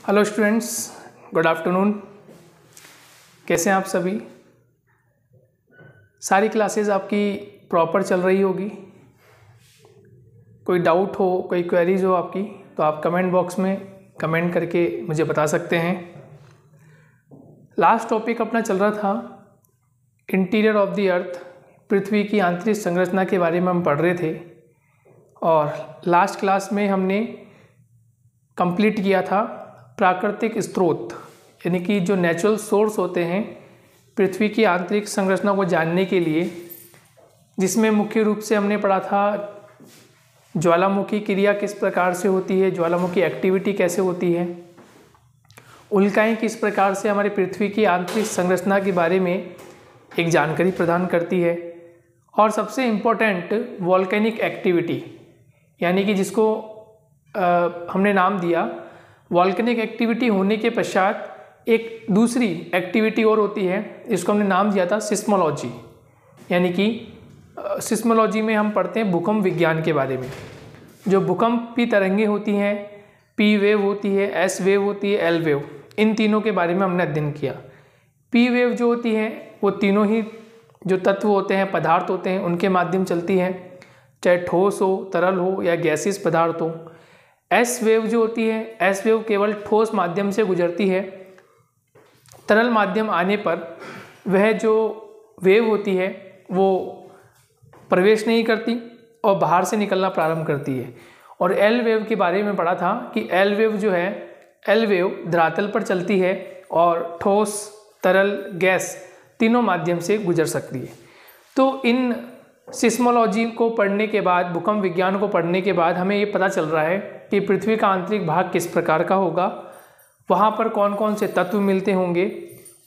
Hello students, good afternoon. कैसे हैं आप सभी? सारी क्लासेस आपकी प्रॉपर चल रही होगी। कोई डाउट हो, कोई क्वेरीज हो आपकी, तो आप कमेंट बॉक्स में कमेंट करके मुझे बता सकते हैं। लास्ट टॉपिक अपना चल रहा था इंटीरियर ऑफ द अर्थ, पृथ्वी की आंतरिक संरचना के बारे में हम पढ़ रहे थे। और लास्ट क्लास में हमने कंप्लीट किया था प्राकृतिक स्रोत, यानी कि जो नेचुरल सोर्स होते हैं पृथ्वी की आंतरिक संरचना को जानने के लिए, जिसमें मुख्य रूप से हमने पढ़ा था ज्वालामुखी क्रिया किस प्रकार से होती है, ज्वालामुखी एक्टिविटी कैसे होती है, उल्काएं किस प्रकार से हमारी पृथ्वी की आंतरिक संरचना के बारे में एक जानकारी प्रदान करती है, और सबसे इम्पोर्टेंट वॉल्केनिक एक्टिविटी, यानी कि जिसको हमने नाम दिया वॉल्केनिक एक्टिविटी होने के पश्चात एक दूसरी एक्टिविटी और होती है, इसको हमने नाम दिया था सिस्मोलॉजी। यानी कि सिस्मोलॉजी में हम पढ़ते हैं भूकंप विज्ञान के बारे में। जो भूकंपी तरंगें होती हैं, पी वेव होती है, एस वेव होती है, एल वेव, इन तीनों के बारे में हमने अध्ययन किया। पी वेव जो होती है वो तीनों ही जो तत्व होते हैं, पदार्थ होते हैं, उनके माध्यम चलती है, चाहे ठोस हो, तरल हो या गैसीय पदार्थ हो। एस वेव जो होती है, एस वेव केवल ठोस माध्यम से गुजरती है। तरल माध्यम आने पर वह जो वेव होती है वो प्रवेश नहीं करती और बाहर से निकलना प्रारंभ करती है। और एल वेव के बारे में पढ़ा था कि एल वेव जो है, एल वेव धरातल पर चलती है और ठोस, तरल, गैस तीनों माध्यम से गुजर सकती है। तो इन सिस्मोलॉजी को पढ़ने के बाद, भूकंप विज्ञान को पढ़ने के बाद हमें ये पता चल रहा है कि पृथ्वी का आंतरिक भाग किस प्रकार का होगा, वहाँ पर कौन कौन से तत्व मिलते होंगे,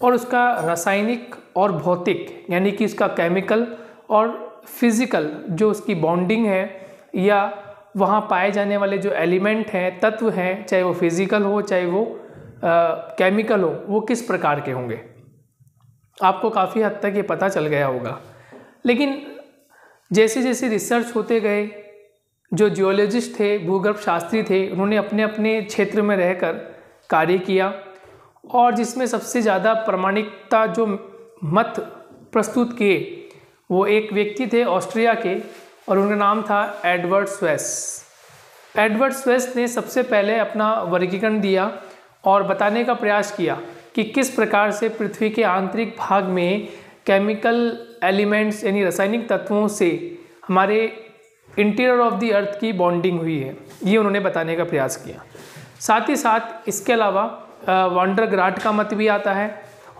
और उसका रासायनिक और भौतिक, यानी कि इसका केमिकल और फिजिकल जो उसकी बॉन्डिंग है, या वहाँ पाए जाने वाले जो एलिमेंट हैं, तत्व हैं, चाहे वो फिजिकल हो चाहे वो केमिकल हो, वो किस प्रकार के होंगे। आपको काफ़ी हद तक ये पता चल गया होगा। लेकिन जैसे जैसे रिसर्च होते गए, जो जियोलॉजिस्ट थे, भूगर्भ शास्त्री थे, उन्होंने अपने अपने क्षेत्र में रहकर कार्य किया, और जिसमें सबसे ज़्यादा प्रामाणिकता जो मत प्रस्तुत किए वो एक व्यक्ति थे ऑस्ट्रिया के, और उनका नाम था एडवर्ड स्वेस। एडवर्ड स्वेस ने सबसे पहले अपना वर्गीकरण दिया और बताने का प्रयास किया कि किस प्रकार से पृथ्वी के आंतरिक भाग में केमिकल एलिमेंट्स यानी रासायनिक तत्वों से हमारे इंटीरियर ऑफ द अर्थ की बॉन्डिंग हुई है, ये उन्होंने बताने का प्रयास किया। साथ ही साथ इसके अलावा वांडरग्राट का मत भी आता है,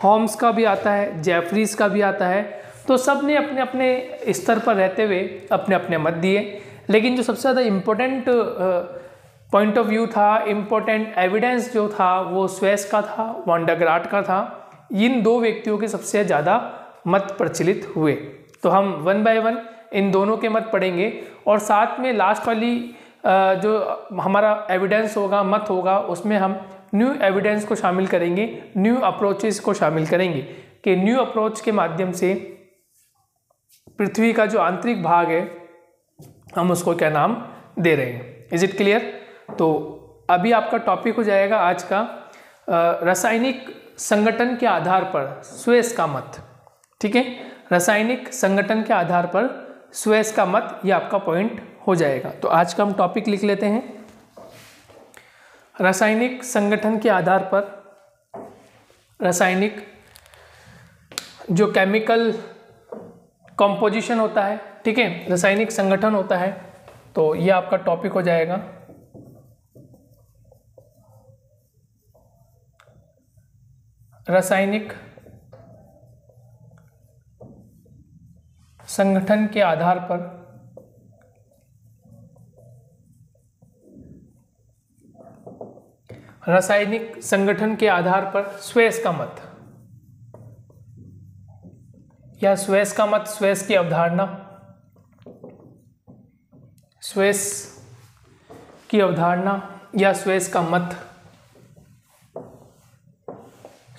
होम्स का भी आता है, जेफरीज का भी आता है। तो सब ने अपने अपने स्तर पर रहते हुए अपने अपने मत दिए। लेकिन जो सबसे ज़्यादा इम्पोर्टेंट पॉइंट ऑफ व्यू था, इम्पोर्टेंट एविडेंस जो था, वो स्वेस का था, वांडरग्राट का था। इन दो व्यक्तियों के सबसे ज़्यादा मत प्रचलित हुए। तो हम वन बाय वन इन दोनों के मत पढ़ेंगे, और साथ में लास्ट वाली जो हमारा एविडेंस होगा, मत होगा, उसमें हम न्यू एविडेंस को शामिल करेंगे, न्यू अप्रोचेस को शामिल करेंगे कि न्यू अप्रोच के माध्यम से पृथ्वी का जो आंतरिक भाग है हम उसको क्या नाम दे रहे हैं। Is it clear? तो अभी आपका टॉपिक हो जाएगा आज का रासायनिक संगठन के आधार पर स्वेस का मत। ठीक है, रासायनिक संगठन के आधार पर स्वेस का मत, ये आपका पॉइंट हो जाएगा। तो आज का हम टॉपिक लिख लेते हैं, रासायनिक संगठन के आधार पर रासायनिक जो केमिकल कंपोजिशन होता है, ठीक है, रासायनिक संगठन होता है। तो ये आपका टॉपिक हो जाएगा रासायनिक संगठन के आधार पर रासायनिक संगठन के आधार पर स्वेस का मत, या स्वेस का मत, स्वेस की अवधारणा, स्वेस की अवधारणा या स्वेस का मत,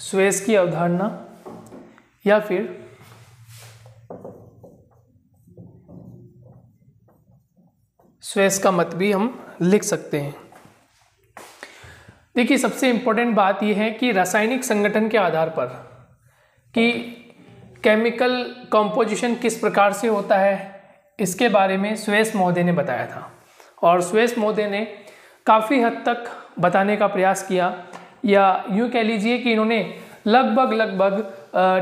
स्वेस की अवधारणा, या फिर स्वेस का मत भी हम लिख सकते हैं। देखिए, सबसे इम्पोर्टेंट बात यह है कि रासायनिक संगठन के आधार पर कि केमिकल कॉम्पोजिशन किस प्रकार से होता है, इसके बारे में स्वेस महोदय ने बताया था। और स्वेस महोदय ने काफ़ी हद तक बताने का प्रयास किया, या यूँ कह लीजिए कि इन्होंने लगभग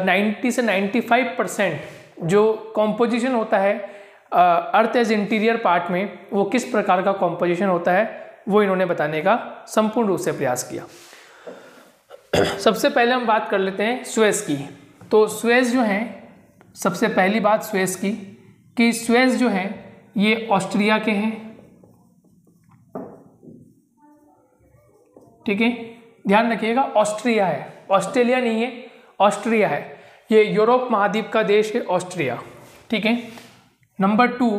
90 से 95% जो कॉम्पोजिशन होता है अर्थ एज इंटीरियर पार्ट में, वो किस प्रकार का कॉम्पोजिशन होता है वो इन्होंने बताने का संपूर्ण रूप से प्रयास किया। सबसे पहले हम बात कर लेते हैं स्वेस की। तो स्वेस जो हैं, सबसे पहली बात स्वेस की कि स्वेस जो हैं ये ऑस्ट्रिया के हैं, ठीक है, ध्यान रखिएगा, ऑस्ट्रिया है, ऑस्ट्रेलिया नहीं है, ऑस्ट्रिया है। ये यूरोप महाद्वीप का देश है ऑस्ट्रिया, ठीक है। नंबर 2,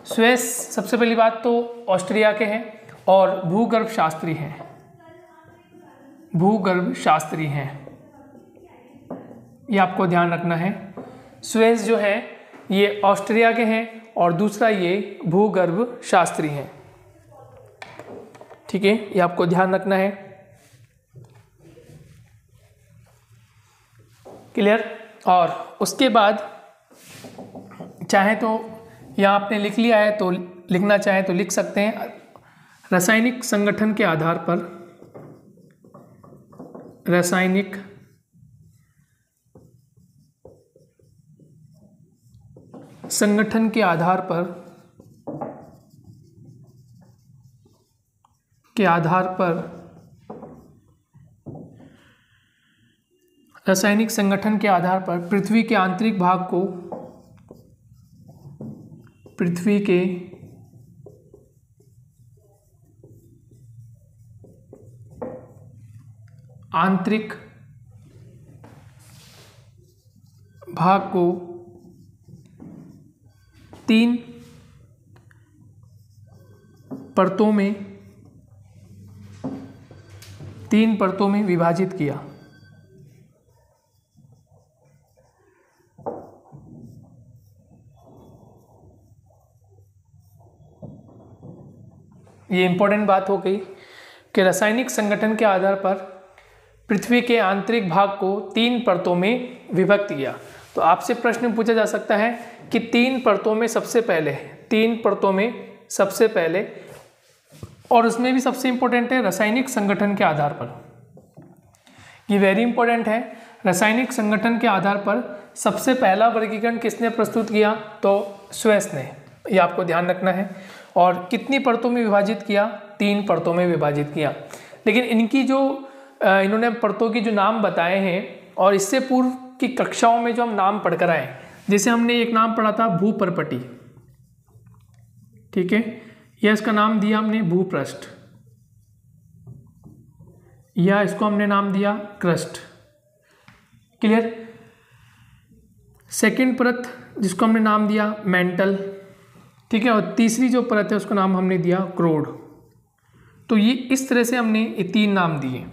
स्वेस सबसे पहली बात तो ऑस्ट्रिया के हैं और भूगर्भ शास्त्री हैं, भूगर्भ शास्त्री हैं, ये आपको ध्यान रखना है। स्वेस जो है ये ऑस्ट्रिया के हैं और दूसरा ये भूगर्भ शास्त्री हैं, ठीक है, ये आपको ध्यान रखना है। क्लियर। और उसके बाद चाहे तो यहाँ आपने लिख लिया है तो लिखना चाहे तो लिख सकते हैं। रासायनिक संगठन के आधार पर, रासायनिक संगठन के आधार पर, रासायनिक संगठन के आधार पर पृथ्वी के आंतरिक भाग को, पृथ्वी के आंतरिक भाग को 3 परतों में विभाजित किया। ये इंपॉर्टेंट बात हो गई कि रासायनिक संगठन के आधार पर पृथ्वी के आंतरिक भाग को 3 परतों में विभक्त किया। तो आपसे प्रश्न पूछा जा सकता है कि 3 परतों में सबसे पहले, 3 परतों में सबसे पहले, और उसमें भी सबसे इंपॉर्टेंट है रासायनिक संगठन के आधार पर। ये वेरी इंपॉर्टेंट है। रासायनिक संगठन के आधार पर सबसे पहला वर्गीकरण किसने प्रस्तुत किया? तो स्वेस ने, ये आपको ध्यान रखना है। और कितनी परतों में विभाजित किया? 3 परतों में विभाजित किया। लेकिन इनकी जो इन्होंने परतों की जो नाम बताए हैं, और इससे पूर्व की कक्षाओं में जो हम नाम पढ़कर आए, जैसे हमने एक नाम पढ़ा था भूपर्पटी, ठीक है, यह इसका नाम दिया हमने भूपृष्ठ, या इसको हमने नाम दिया क्रस्ट। क्लियर। सेकंड परत जिसको हमने नाम दिया मेंटल, ठीक है, और तीसरी जो परत है उसका नाम हमने दिया क्रोड। तो ये इस तरह से हमने ये 3 नाम दिए।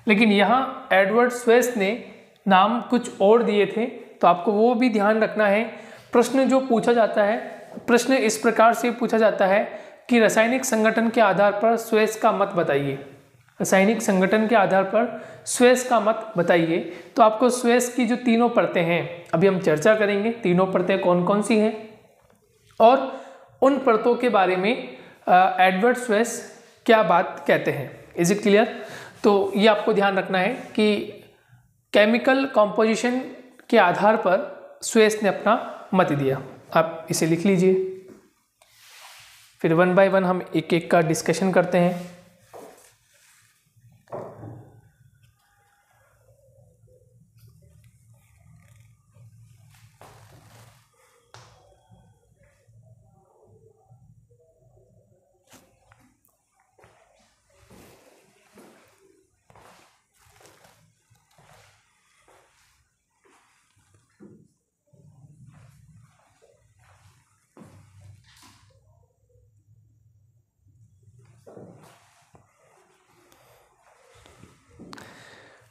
लेकिन यहाँ एडवर्ड स्वेस ने नाम कुछ और दिए थे, तो आपको वो भी ध्यान रखना है। प्रश्न जो पूछा जाता है, प्रश्न इस प्रकार से पूछा जाता है कि रासायनिक संगठन के आधार पर स्वेस का मत बताइए, रासायनिक संगठन के आधार पर स्वेस का मत बताइए। तो आपको स्वेस की जो 3 परतें हैं, अभी हम चर्चा करेंगे 3 परतें कौन कौन सी हैं, और उन परतों के बारे में एडवर्ड स्वेस क्या बात कहते हैं। Is it clear? तो ये आपको ध्यान रखना है कि केमिकल कॉम्पोजिशन के आधार पर स्वेस ने अपना मत दिया। आप इसे लिख लीजिए, फिर 1 बाय 1 हम एक एक का डिस्कशन करते हैं।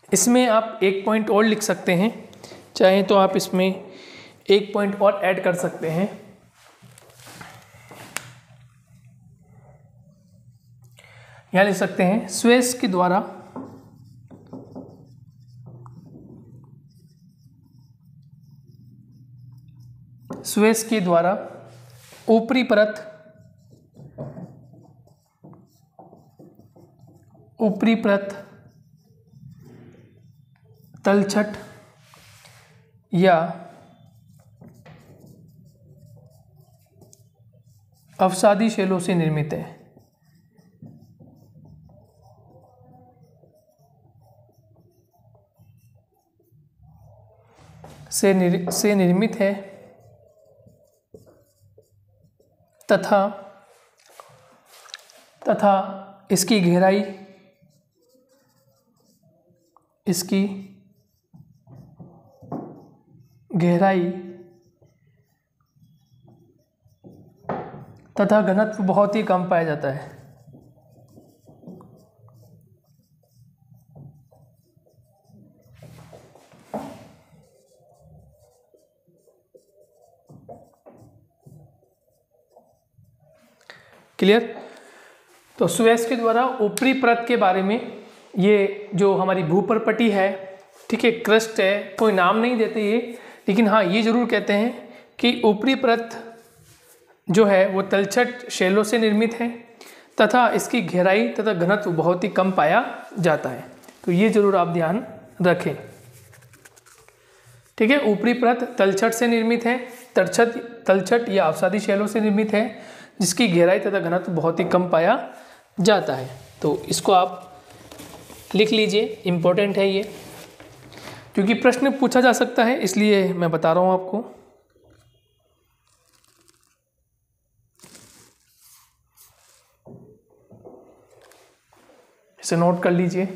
इसमें आप एक पॉइंट और लिख सकते हैं, चाहे तो आप इसमें एक पॉइंट और ऐड कर सकते हैं। यहाँ लिख सकते हैं स्वेस के द्वारा ऊपरी परत तलछट या अवसादी शैलों से निर्मित है। से निर्मित है तथा इसकी गहराई तथा घनत्व बहुत ही कम पाया जाता है। क्लियर? तो सुएज के द्वारा ऊपरी परत के बारे में, ये जो हमारी भूपरपटी है, ठीक है, क्रस्ट है, कोई नाम नहीं देते ये, लेकिन हाँ ये जरूर कहते हैं कि ऊपरी परत जो है वो तलछट शैलों से निर्मित है तथा इसकी गहराई तथा घनत्व बहुत ही कम पाया जाता है। तो ये जरूर आप ध्यान रखें। ठीक है, ऊपरी परत तलछट से निर्मित है, तलछट या अवसादी शैलों से निर्मित है, जिसकी गहराई तथा घनत्व बहुत ही कम पाया जाता है। तो इसको आप लिख लीजिए, इम्पोर्टेंट है ये, क्योंकि प्रश्न पूछा जा सकता है, इसलिए मैं बता रहा हूँ आपको। इसे नोट कर लीजिए।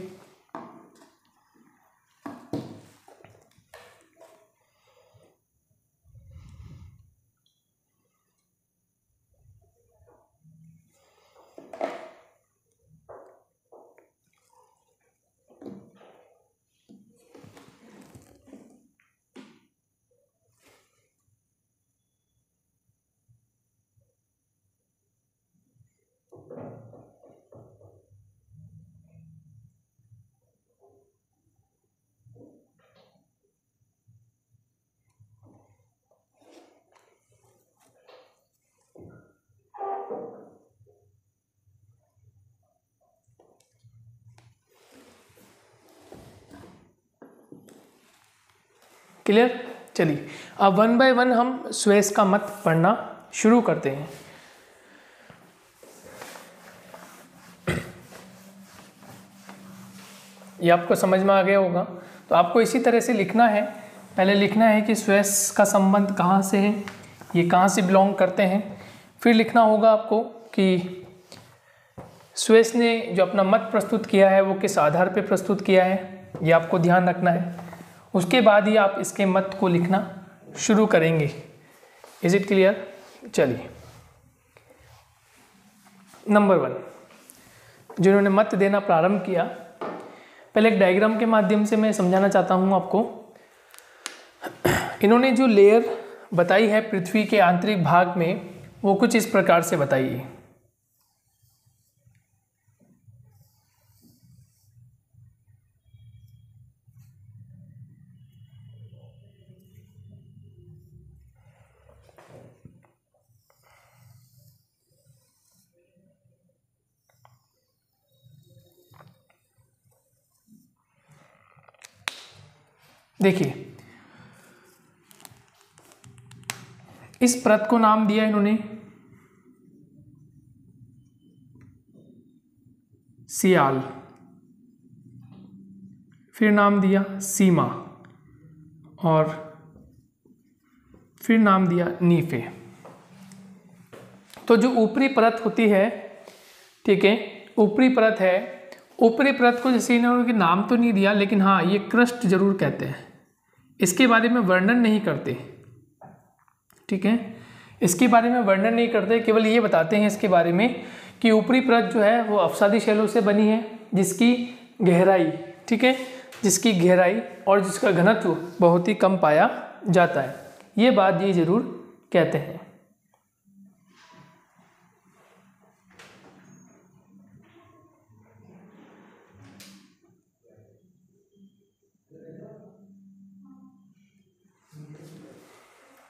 क्लियर? चलिए अब 1 बाय 1 हम सुएज का मत पढ़ना शुरू करते हैं। ये आपको समझ में आ गया होगा। तो आपको इसी तरह से लिखना है, पहले लिखना है कि सुएज का संबंध कहाँ से है, ये कहाँ से बिलोंग करते हैं। फिर लिखना होगा आपको कि सुएज ने जो अपना मत प्रस्तुत किया है वो किस आधार पे प्रस्तुत किया है, ये आपको ध्यान रखना है। उसके बाद ही आप इसके मत को लिखना शुरू करेंगे। Is it clear? चलिए, नंबर 1, जिन्होंने मत देना प्रारंभ किया, पहले एक डायग्राम के माध्यम से मैं समझाना चाहता हूं आपको। इन्होंने जो लेयर बताई है पृथ्वी के आंतरिक भाग में, वो कुछ इस प्रकार से बताई है। देखिए, इस परत को नाम दिया इन्होंने सियाल, फिर नाम दिया सीमा और फिर नाम दिया नीफे। तो जो ऊपरी परत होती है, ठीक है, ऊपरी परत है, ऊपरी परत को जैसे इन्होंने नाम तो नहीं दिया, लेकिन हाँ ये क्रस्ट जरूर कहते हैं, इसके बारे में वर्णन नहीं करते। ठीक है, इसके बारे में वर्णन नहीं करते, केवल ये बताते हैं इसके बारे में कि ऊपरी परत जो है वो अवसादी शैलों से बनी है, जिसकी गहराई, ठीक है, जिसकी गहराई और जिसका घनत्व बहुत ही कम पाया जाता है। ये बात ये जरूर कहते हैं।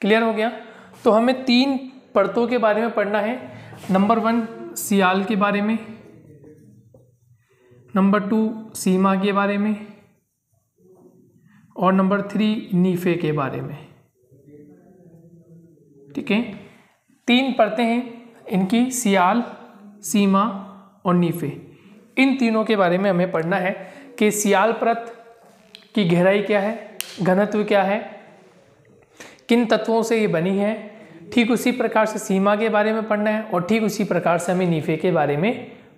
क्लियर हो गया। तो हमें 3 परतों के बारे में पढ़ना है। नंबर 1 सियाल के बारे में, नंबर 2 सीमा के बारे में, और नंबर 3 नीफे के बारे में। ठीक है, 3 परतें हैं इनकी, सियाल, सीमा और नीफे। इन तीनों के बारे में हमें पढ़ना है कि सियाल परत की गहराई क्या है, घनत्व क्या है, किन तत्वों से ये बनी है। ठीक उसी प्रकार से सीमा के बारे में पढ़ना है और ठीक उसी प्रकार से हमें नीफे के बारे में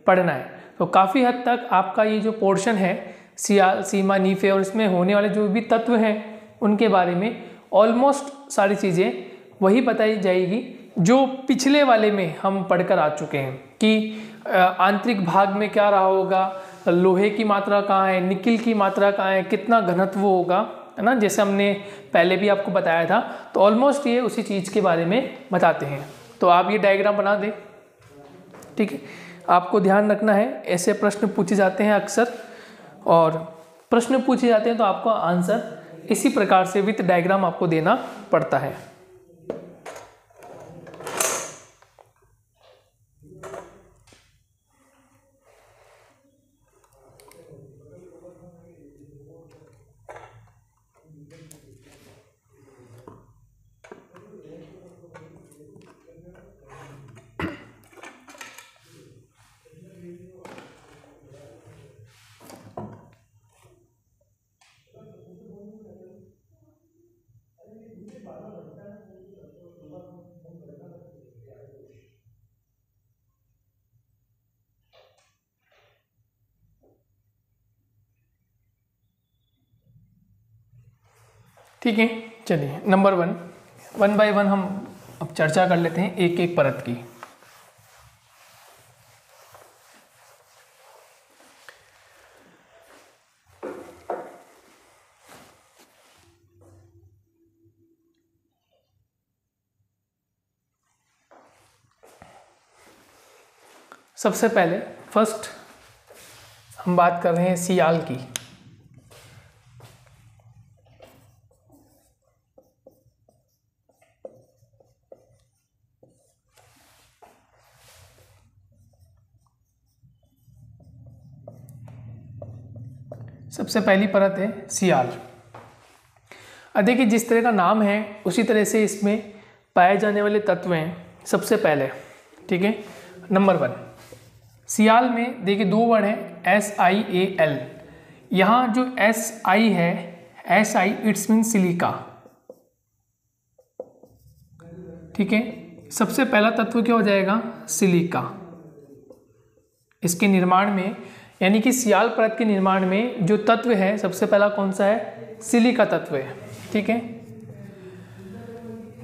पढ़ना है। तो काफ़ी हद तक आपका ये जो पोर्शन है सियाल, सीमा, नीफे और इसमें होने वाले जो भी तत्व हैं उनके बारे में ऑलमोस्ट सारी चीज़ें वही बताई जाएगी जो पिछले वाले में हम पढ़कर आ चुके हैं कि आंतरिक भाग में क्या रहा होगा, लोहे की मात्रा कहाँ है, निकिल की मात्रा कहाँ है, कितना घनत्व होगा, है ना, जैसे हमने पहले भी आपको बताया था। तो ऑलमोस्ट ये उसी चीज़ के बारे में बताते हैं। तो आप ये डायग्राम बना दें। ठीक है, आपको ध्यान रखना है ऐसे प्रश्न पूछे जाते हैं अक्सर, और प्रश्न पूछे जाते हैं तो आपको आंसर इसी प्रकार से विथ डायग्राम आपको देना पड़ता है। ठीक है, चलिए नंबर 1 बाय 1 हम अब चर्चा कर लेते हैं एक एक परत की। सबसे पहले फर्स्ट हम बात कर रहे हैं सियाल की। सबसे पहली परत है सियाल। देखिए जिस तरह का नाम है उसी तरह से इसमें पाए जाने वाले तत्व हैं। सबसे पहले, ठीक है, नंबर 1 सियाल में देखिए 2 वर्ड हैं SiAl। यहाँ जो Si है, Si इट्स मीन सिलिका। ठीक है, सबसे पहला तत्व क्या हो जाएगा, सिलिका। इसके निर्माण में यानी कि सियाल परत के निर्माण में जो तत्व है सबसे पहला कौन सा है, सिलिका तत्व है। ठीक है,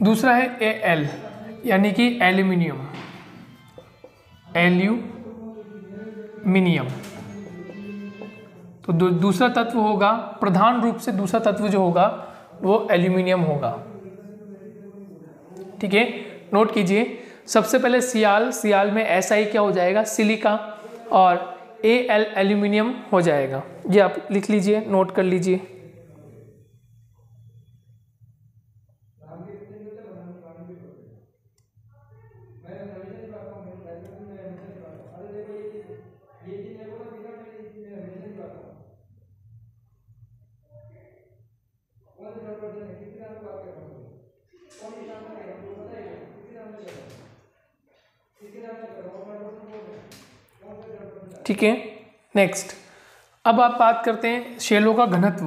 दूसरा है Al यानी कि एल्यूमिनियम, एल्यूमिनियम। तो दूसरा तत्व होगा, प्रधान रूप से दूसरा तत्व जो होगा वो एल्यूमिनियम होगा। ठीक है, नोट कीजिए, सबसे पहले सियाल में Si क्या हो जाएगा, सिलिका, और Al एल्यूमिनियम हो जाएगा। ये आप लिख लीजिए, नोट कर लीजिए। ठीक है, नेक्स्ट अब आप बात करते हैं शैलों का घनत्व।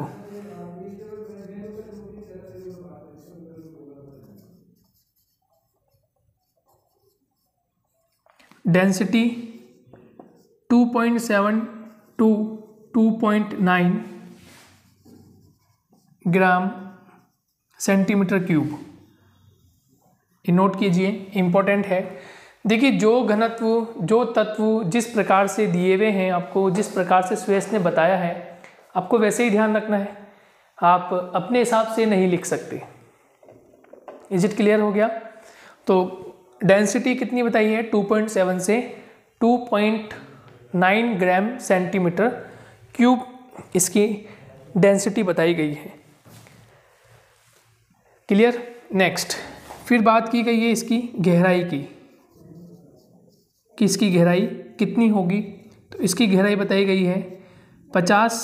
Density 2.7 to 2.9 gram centimeter cube. ये नोट कीजिए, इम्पोर्टेंट है। देखिए जो घनत्व, जो तत्व जिस प्रकार से दिए हुए हैं आपको, जिस प्रकार से सुरेश ने बताया है, आपको वैसे ही ध्यान रखना है। आप अपने हिसाब से नहीं लिख सकते। इज इट क्लियर हो गया? तो डेंसिटी कितनी बताई है, 2.7 से 2.9 ग्राम सेंटीमीटर क्यूब इसकी डेंसिटी बताई गई है। क्लियर? नेक्स्ट फिर बात की गई है इसकी गहराई की, कि इसकी गहराई कितनी होगी। तो इसकी गहराई बताई गई है 50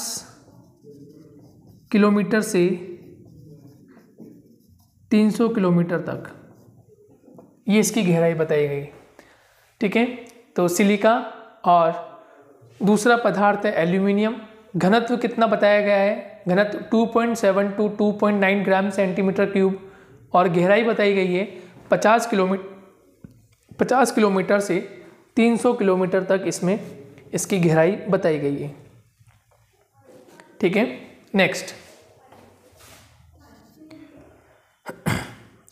किलोमीटर से 300 किलोमीटर तक, ये इसकी गहराई बताई गई। ठीक है, तो सिलिका और दूसरा पदार्थ है एल्यूमिनियम। घनत्व कितना बताया गया है, घनत्व 2.7 to 2.9 ग्राम सेंटीमीटर क्यूब, और गहराई बताई गई है 50 किलोमीटर से 300 किलोमीटर तक इसमें इसकी गहराई बताई गई है। ठीक है, नेक्स्ट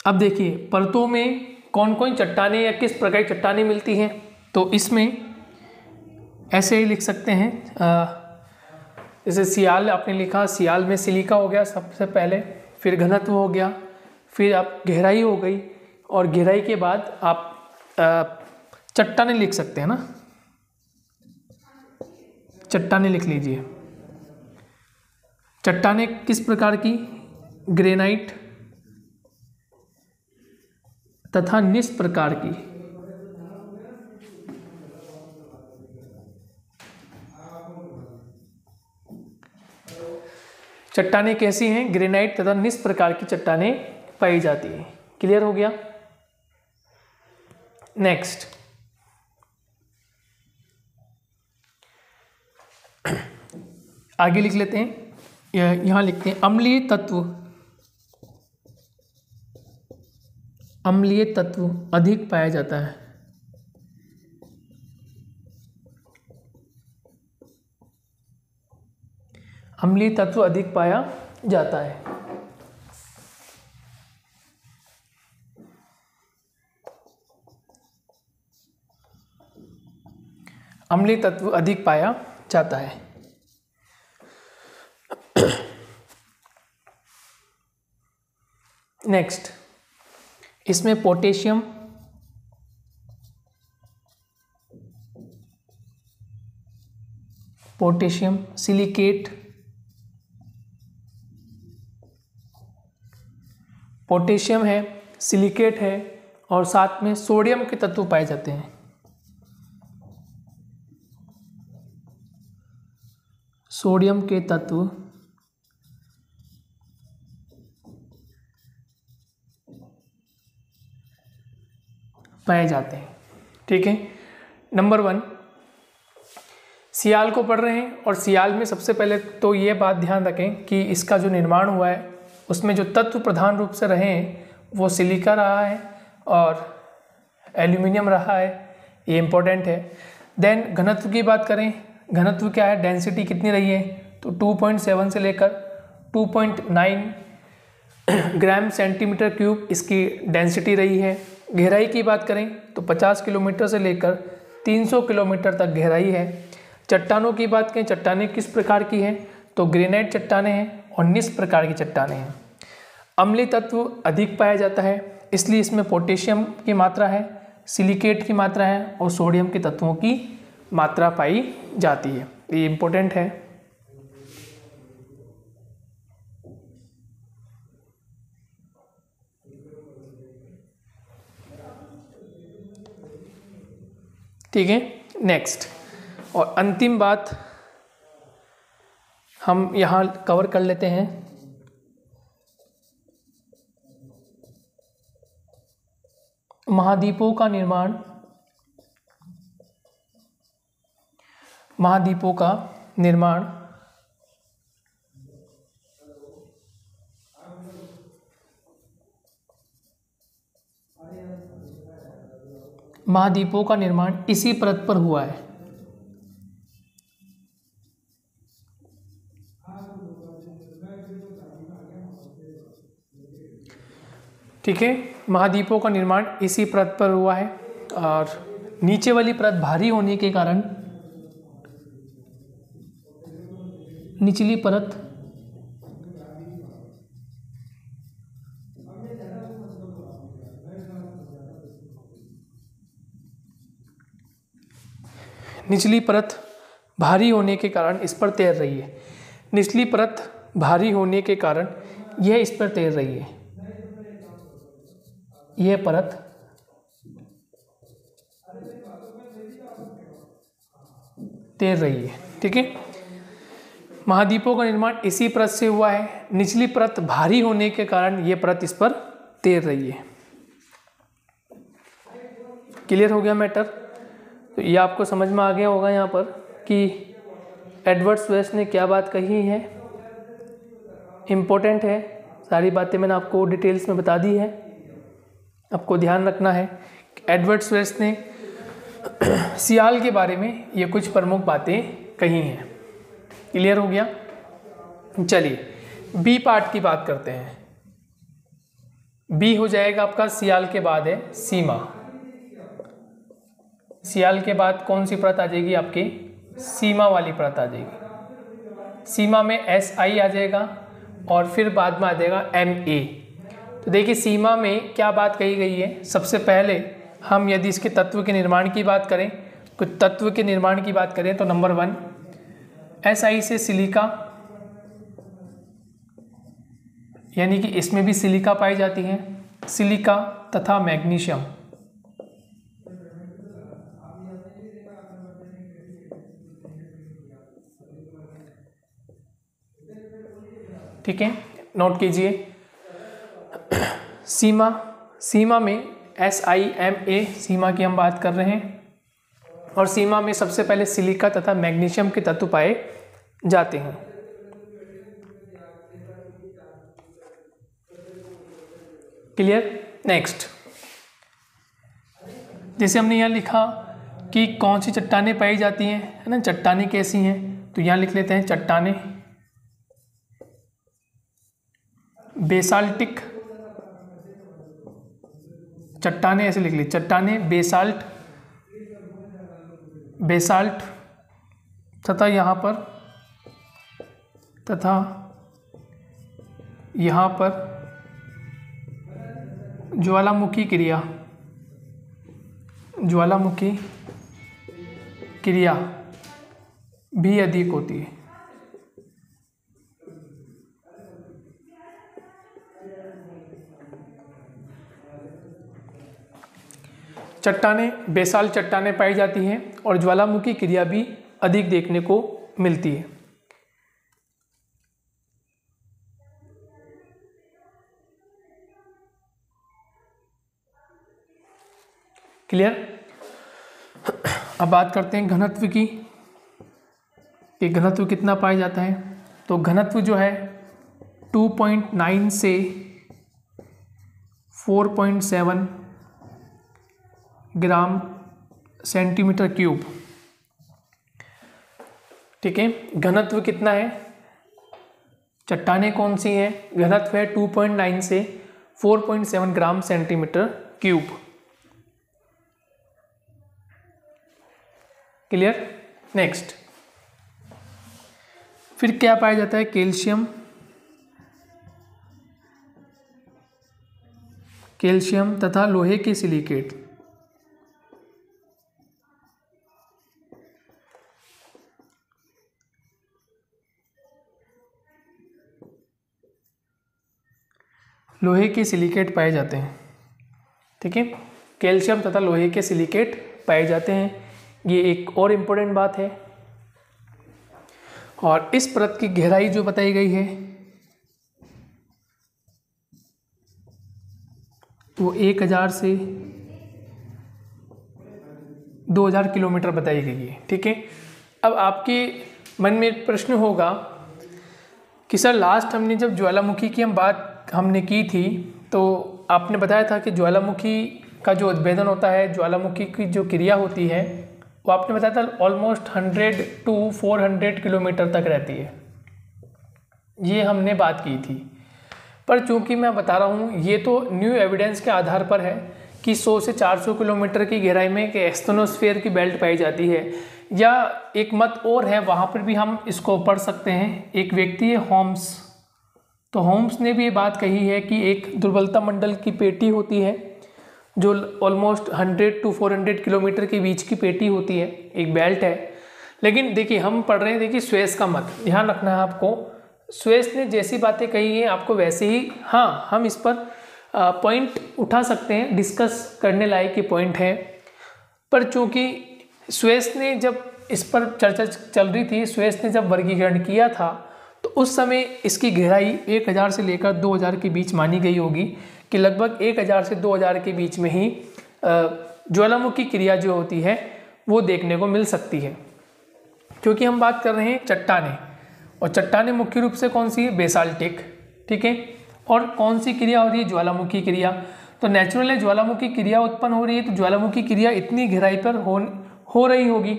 अब देखिए परतों में कौन कौन चट्टानें या किस प्रकार की चट्टानें मिलती हैं। तो इसमें ऐसे ही लिख सकते हैं, जैसे सियाल आपने लिखा, सियाल में सिलिका हो गया सबसे पहले, फिर घनत्व हो गया, फिर आप गहराई हो गई, और गहराई के बाद आप चट्टानें लिख सकते हैं ना, चट्टानें लिख लीजिए। चट्टानें किस प्रकार की, ग्रेनाइट तथा निस प्रकार की। चट्टानें कैसी हैं, ग्रेनाइट तथा निस प्रकार की चट्टानें पाई जाती हैं। क्लियर हो गया। नेक्स्ट आगे लिख लेते हैं, यहां लिखते हैं अम्लीय तत्व, अम्लीय तत्व अधिक पाया जाता है। अम्लीय तत्व अधिक पाया जाता है। अम्लीय तत्व अधिक पाया जाता है। नेक्स्ट इसमें पोटेशियम, सिलिकेट, पोटेशियम है, सिलिकेट है, और साथ में सोडियम के तत्व पाए जाते हैं। सोडियम के तत्व पाए जाते हैं। ठीक है, नंबर 1 सियाल को पढ़ रहे हैं, और सियाल में सबसे पहले तो ये बात ध्यान रखें कि इसका जो निर्माण हुआ है उसमें जो तत्व प्रधान रूप से रहे हैं वो सिलिका रहा है और एल्यूमिनियम रहा है, ये इम्पोर्टेंट है। देन घनत्व की बात करें, घनत्व क्या है, डेंसिटी कितनी रही है, तो 2.7 से लेकर 2.9 ग्राम सेंटीमीटर क्यूब इसकी डेंसिटी रही है। गहराई की बात करें तो 50 किलोमीटर से लेकर 300 किलोमीटर तक गहराई है। चट्टानों की बात करें, चट्टानें किस प्रकार की हैं, तो ग्रेनाइट चट्टानें हैं और निस प्रकार की चट्टानें हैं। अम्लीय तत्व अधिक पाया जाता है, इसलिए इसमें पोटेशियम की मात्रा है, सिलिकेट की मात्रा है और सोडियम के तत्वों की मात्रा पाई जाती है। ये इम्पोर्टेंट है। ठीक है, नेक्स्ट और अंतिम बात हम यहाँ कवर कर लेते हैं। महाद्वीपों का निर्माण, महाद्वीपों का निर्माण महाद्वीपों का निर्माण इसी परत पर हुआ है। ठीक है, महाद्वीपों का निर्माण इसी परत पर हुआ है और नीचे वाली परत भारी होने के कारण निचली परत भारी होने के कारण इस पर तैर रही है। निचली परत भारी होने के कारण यह इस पर तैर रही है। ये परत तैर रही है। ठीक है, महाद्वीपों का निर्माण इसी परत से हुआ है। निचली परत भारी होने के कारण ये परत इस पर तैर रही है। क्लियर हो गया मैटर? तो ये आपको समझ में आ गया होगा यहाँ पर कि एडवर्ड स्वेस ने क्या बात कही है, इम्पोर्टेंट है। सारी बातें मैंने आपको डिटेल्स में बता दी है। आपको ध्यान रखना है एडवर्ड स्वेस ने सियाल के बारे में ये कुछ प्रमुख बातें कही हैं। क्लियर हो गया? चलिए बी पार्ट की बात करते हैं। बी हो जाएगा आपका सियाल के बाद है सीमा। सियाल के बाद कौन सी परत आ जाएगी आपकी? सीमा वाली परत आ जाएगी। सीमा में SI आ जाएगा और फिर बाद में आ जाएगा MA। तो देखिए सीमा में क्या बात कही गई है। सबसे पहले हम यदि इसके तत्व के निर्माण की बात करें, कुछ तत्व के निर्माण की बात करें तो नंबर 1 SI से सिलिका, यानी कि इसमें भी सिलिका पाई जाती है, सिलिका तथा मैग्नीशियम। ठीक है, नोट कीजिए। सीमा में SIMA सीमा की हम बात कर रहे हैं और सीमा में सबसे पहले सिलिका तथा मैग्नीशियम के तत्व पाए जाते हैं। क्लियर? नेक्स्ट, जैसे हमने यहाँ लिखा कि कौन सी चट्टानें पाई जाती हैं, है ना, चट्टानें कैसी हैं, तो यहाँ लिख लेते हैं चट्टानें बेसाल्टिक, चट्टानें ऐसे लिख ली, चट्टानें बेसाल्ट तथा यहाँ पर ज्वालामुखी क्रिया भी अधिक होती है। चट्टानें बेसाल्ट चट्टानें पाई जाती हैं और ज्वालामुखी क्रिया भी अधिक देखने को मिलती है। क्लियर? अब बात करते हैं घनत्व की कि घनत्व कितना पाया जाता है। तो घनत्व जो है 2.9 से 4.7 ग्राम सेंटीमीटर क्यूब। ठीक है, घनत्व कितना है? चट्टानें कौन सी है? घनत्व है 2.9 से 4.7 ग्राम सेंटीमीटर क्यूब। क्लियर? नेक्स्ट, फिर क्या पाया जाता है? कैल्शियम तथा लोहे के सिलिकेट। लोहे के सिलिकेट पाए जाते हैं। ठीक है, कैल्शियम तथा लोहे के सिलिकेट पाए जाते हैं। ये एक और इम्पोर्टेंट बात है। और इस परत की गहराई जो बताई गई है वो 1000 से 2000 किलोमीटर बताई गई है। ठीक है, अब आपके मन में प्रश्न होगा कि सर लास्ट हमने जब ज्वालामुखी की बात हमने की थी तो आपने बताया था कि ज्वालामुखी का जो उद्भेदन होता है, ज्वालामुखी की जो क्रिया होती है वो आपने बताया था ऑलमोस्ट 100 to 400 किलोमीटर तक रहती है। ये हमने बात की थी, पर चूंकि मैं बता रहा हूँ ये तो न्यू एविडेंस के आधार पर है कि 100 से 400 किलोमीटर की गहराई में एक एक्सोनोस्फीयर की बेल्ट पाई जाती है। या एक मत और है, वहाँ पर भी हम इसको पढ़ सकते हैं। एक व्यक्ति है होम्स, तो होम्स ने भी ये बात कही है कि एक दुर्बलता मंडल की पेटी होती है जो ऑलमोस्ट 100 to 400 किलोमीटर के बीच की पेटी होती है, एक बेल्ट है। लेकिन देखिए हम पढ़ रहे हैं, देखिए स्वेस का मत ध्यान रखना है आपको। स्वेस ने जैसी बातें कही हैं आपको वैसे ही, हाँ हम इस पर पॉइंट उठा सकते हैं, डिस्कस करने लायक ये पॉइंट है। पर चूंकि स्वेस ने जब इस पर चर्चा चल रही थी, स्वेस ने जब वर्गीकरण किया था तो उस समय इसकी गहराई 1000 से लेकर 2000 के बीच मानी गई होगी कि लगभग 1000 से 2000 के बीच में ही ज्वालामुखी क्रिया जो होती है वो देखने को मिल सकती है। क्योंकि हम बात कर रहे हैं चट्टानें, और चट्टानें मुख्य रूप से कौन सी है, बेसाल्टिक, ठीक है। और कौन सी क्रिया हो रही है, ज्वालामुखी क्रिया। तो नेचुरल है ज्वालामुखी क्रिया उत्पन्न हो रही है, तो ज्वालामुखी क्रिया इतनी गहराई पर हो रही होगी,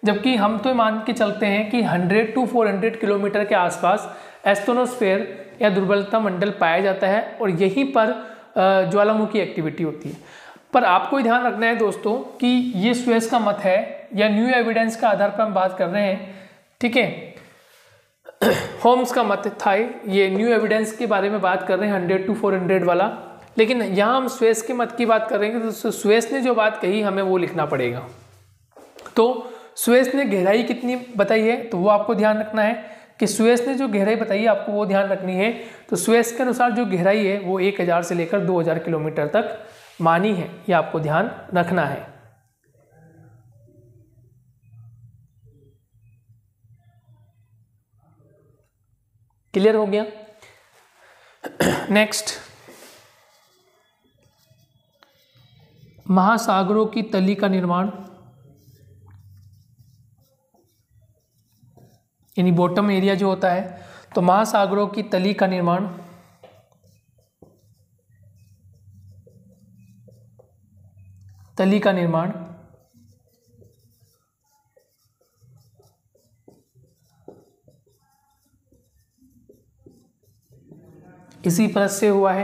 जबकि हम तो मान के चलते हैं कि 100 to 400 किलोमीटर के आसपास एस्ट्रोनोस्फेयर या दुर्बलता मंडल पाया जाता है और यहीं पर ज्वालामुखी एक्टिविटी होती है। पर आपको ध्यान रखना है दोस्तों कि ये स्वेस का मत है या न्यू एविडेंस का आधार पर हम बात कर रहे हैं, ठीक है। होम्स का मत था, ये न्यू एविडेंस के बारे में बात कर रहे हैं 100 to 400 वाला, लेकिन यहाँ हम स्वेस के मत की बात कर रहे हैं तो स्वेस ने जो बात कही हमें वो लिखना पड़ेगा। तो स्वेस ने गहराई कितनी बताई है तो वो आपको ध्यान रखना है कि स्वेस ने जो गहराई बताई है आपको वो ध्यान रखनी है। तो स्वेस के अनुसार जो गहराई है वो 1000 से लेकर 2000 किलोमीटर तक मानी है, ये आपको ध्यान रखना है। क्लियर हो गया। नेक्स्ट, महासागरों की तली का निर्माण, यानी बॉटम एरिया जो होता है, तो महासागरों की तली का निर्माण इसी परत से हुआ है।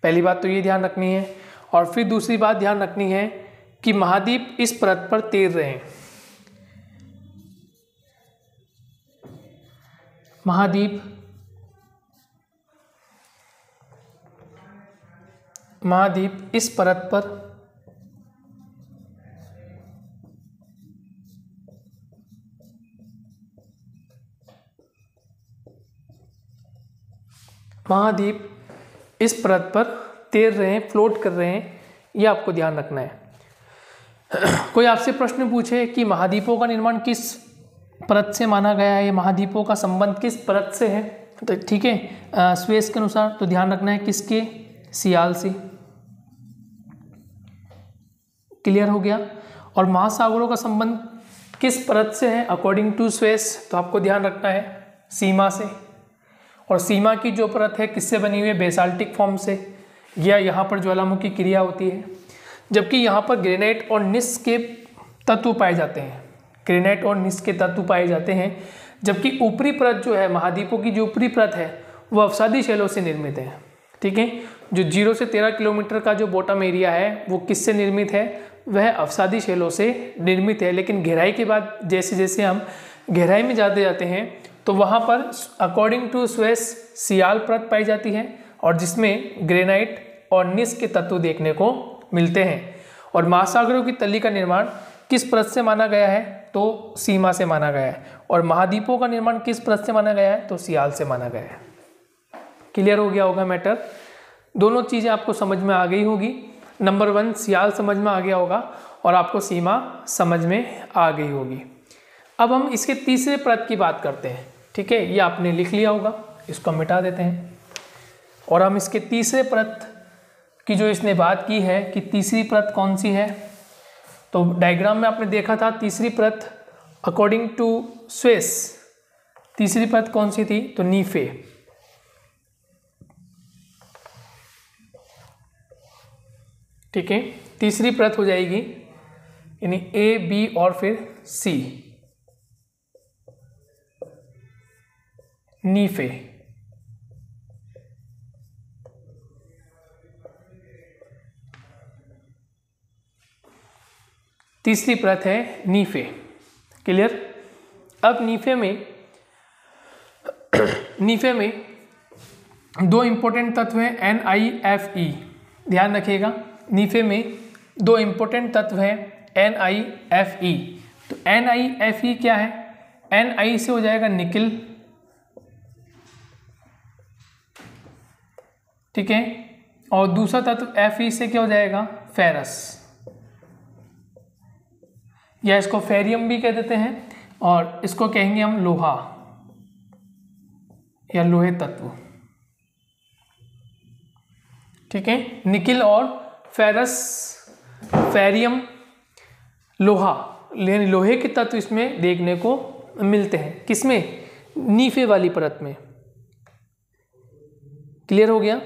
पहली बात तो ये ध्यान रखनी है, और फिर दूसरी बात ध्यान रखनी है कि महाद्वीप इस परत पर तैर रहे हैं। महाद्वीप इस परत पर तैर रहे हैं, फ्लोट कर रहे हैं, ये आपको ध्यान रखना है। कोई आपसे प्रश्न पूछे कि महाद्वीपों का निर्माण किस परत से माना गया है, या महाद्वीपों का संबंध किस परत से है, तो ठीक है, स्वेस के अनुसार तो ध्यान रखना है किसके, सियाल से। क्लियर हो गया। और महासागरों का संबंध किस परत से है अकॉर्डिंग टू स्वेस, तो आपको ध्यान रखना है सीमा से। और सीमा की जो परत है किससे बनी हुई है, बेसाल्टिक फॉर्म से, या यहाँ पर ज्वालामुखी क्रिया होती है। जबकि यहाँ पर ग्रेनाइट और निस के तत्व पाए जाते हैं, ग्रेनाइट और निस के तत्व पाए जाते हैं। जबकि ऊपरी परत जो है, महाद्वीपों की जो ऊपरी परत है वो अवसादी शैलों से निर्मित है, ठीक है। जो 0 से 13 किलोमीटर का जो बॉटम एरिया है वो किससे निर्मित है, वह अवसादी शैलों से निर्मित है। लेकिन गहराई के बाद जैसे जैसे हम गहराई में जाते हैं तो वहाँ पर अकॉर्डिंग टू स्वेस सियाल परत पाई जाती है, और जिसमें ग्रेनाइट और निस के तत्व देखने को मिलते हैं। और महासागरों की तली का निर्माण किस परत से माना गया है, तो सीमा से माना गया है। और महाद्वीपों का निर्माण किस परत से माना गया है, तो सियाल से माना गया है। क्लियर हो गया होगा मैटर। दोनों चीज़ें आपको समझ में आ गई होगी। नंबर 1 सियाल समझ में आ गया होगा, और आपको सीमा समझ में आ गई होगी। अब हम इसके तीसरे परत की बात करते हैं, ठीक है। ये आपने लिख लिया होगा, इसको मिटा देते हैं। और हम इसके तीसरे परत की जो इसने बात की है कि तीसरी परत कौन सी है, तो डायग्राम में आपने देखा था तीसरी परत अकॉर्डिंग टू स्वेस तीसरी परत कौन सी थी, तो नीफे। ठीक है, तीसरी परत हो जाएगी यानी ए, बी और फिर सी, नीफे। तीसरी परत है नीफे। क्लियर। अब नीफे में दो इंपॉर्टेंट तत्व हैं NiFe। ध्यान रखिएगा, नीफे में दो इंपॉर्टेंट तत्व हैं NiFe। तो NiFe क्या है, Ni से हो जाएगा निकिल, ठीक है, और दूसरा तत्व Fe से क्या हो जाएगा, फेरस, या इसको फेरियम भी कह देते हैं, और इसको कहेंगे हम लोहा या लोहे तत्व। ठीक है, निकिल और फेरस, फेरियम, लोहा, लोहे के तत्व इसमें देखने को मिलते हैं। किसमें, नीफे वाली परत में। क्लियर हो गया।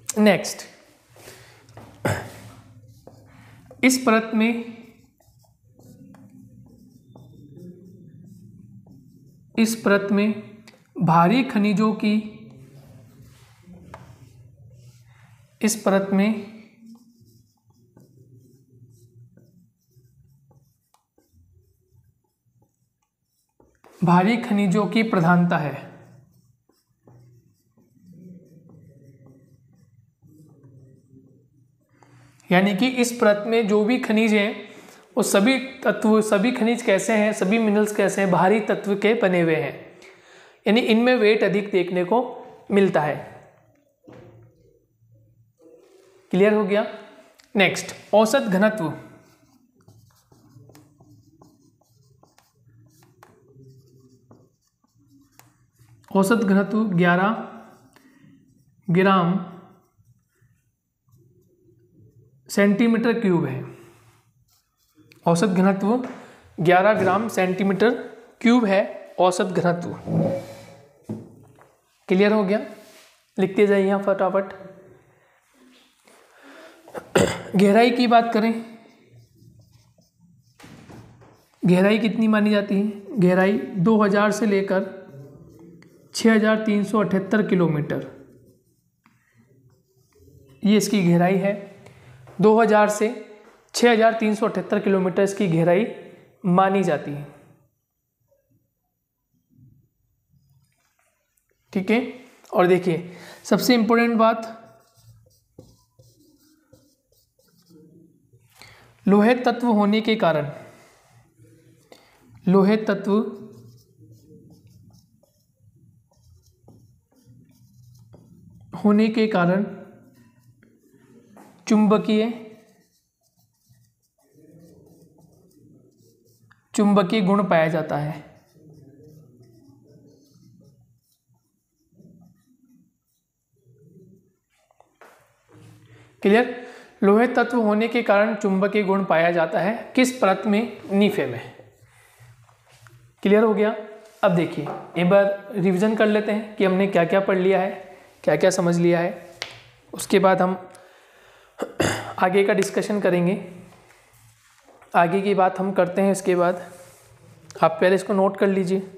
नेक्स्ट, इस परत में भारी खनिजों की, इस परत में भारी खनिजों की प्रधानता है। यानी कि इस परत में जो भी खनिज हैं वो सभी तत्व, सभी खनिज कैसे हैं, सभी मिनरल्स कैसे हैं, भारी तत्व के बने हुए हैं, यानी इनमें वेट अधिक देखने को मिलता है। क्लियर हो गया। नेक्स्ट, औसत घनत्व। औसत घनत्व 11 ग्राम सेंटीमीटर क्यूब है। औसत घनत्व 11 ग्राम सेंटीमीटर क्यूब है, औसत घनत्व। क्लियर हो गया, लिखते जाइए यहाँ फटाफट। गहराई की बात करें, गहराई कितनी मानी जाती है, गहराई 2000 से लेकर 6378 किलोमीटर, ये इसकी गहराई है। 2000 से 6378 किलोमीटर इसकी गहराई मानी जाती है। ठीक है, और देखिए सबसे इंपॉर्टेंट बात, लोहे तत्व होने के कारण, लोहे तत्व होने के कारण चुंबकीय गुण पाया जाता है। क्लियर, लोहे तत्व होने के कारण चुंबकीय गुण पाया जाता है, किस परत में, नीफे में। क्लियर हो गया। अब देखिए एक बार रिवीजन कर लेते हैं कि हमने क्या क्या पढ़ लिया है, क्या क्या समझ लिया है, उसके बाद हम आगे का डिस्कशन करेंगे। आगे की बात हम करते हैं इसके बाद, आप पहले इसको नोट कर लीजिए।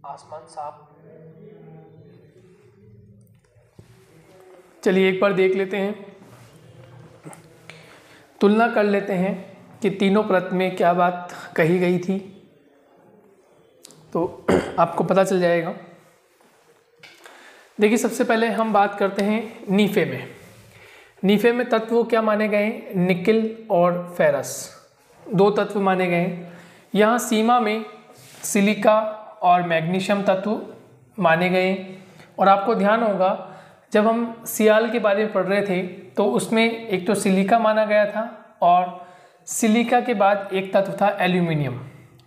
आसमान साफ, चलिए एक बार देख लेते हैं, तुलना कर लेते हैं कि तीनों परत में क्या बात कही गई थी, तो आपको पता चल जाएगा। देखिए सबसे पहले हम बात करते हैं नीफे में। नीफे में तत्व क्या माने गए? निकिल और फेरस, दो तत्व माने गए। यहाँ सीमा में सिलिका और मैग्नीशियम तत्व माने गए। और आपको ध्यान होगा जब हम सियाल के बारे में पढ़ रहे थे तो उसमें एक तो सिलिका माना गया था और सिलिका के बाद एक तत्व था एल्यूमिनियम।